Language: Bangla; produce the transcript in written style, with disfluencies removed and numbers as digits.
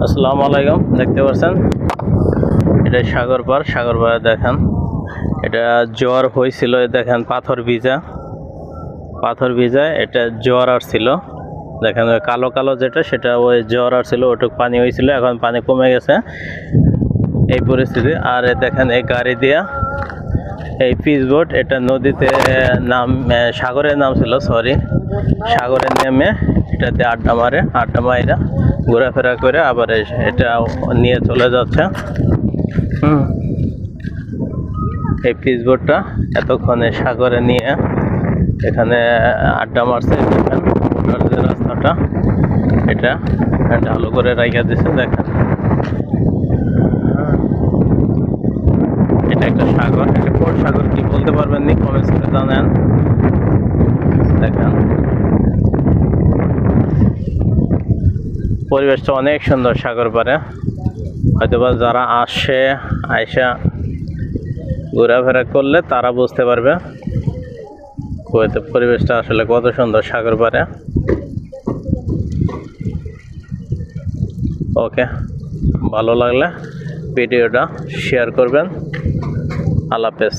আসসালামু আলাইকুম। দেখতে পাচ্ছেন এটা সাগর পাড়ে দেখেন এটা জোয়ার হয়েছিল। দেখেন পাথর ভিজা এটা জোয়ার আসছিল। দেখেন ওই কালো কালো যেটা সেটা ওই জোয়ার আসছিল, ওটুক পানি হয়েছিল, এখন পানি কমে গেছে এই পরিস্থিতি। আর দেখেন এই গাড়ি দিয়া এই পিচবোট এটা নদীতে সাগরে নামছিল, সাগরে নেমে এটাতে আড্ডা মাইরা ঘোরাফেরা করে আবার এটা নিয়ে চলে যাচ্ছে। এই পিচবোটটা এতক্ষণে সাগরে নিয়ে এখানে আড্ডা মারছে। দেখেন ওটার যে রাস্তাটা এটা ঢালু করে রাইখা দিছে। দেখেন এটা একটা সাগর, এটা কোন সাগর কি বলতে পারবেন নি, কমেন্টস করে জানেন। দেখেন পরিবেশটা অনেক সুন্দর সাগর পাড়ে। হয়তোবা যারা আইসা ঘোরাফেরা করলে তারা বুঝতে পারবে কুয়েতের পরিবেশটা আসলে কত সুন্দর সাগর পাড়ে। ওকে, ভালো লাগলে ভিডিওটা শেয়ার করবেন। আল্লাহ হাফেজ।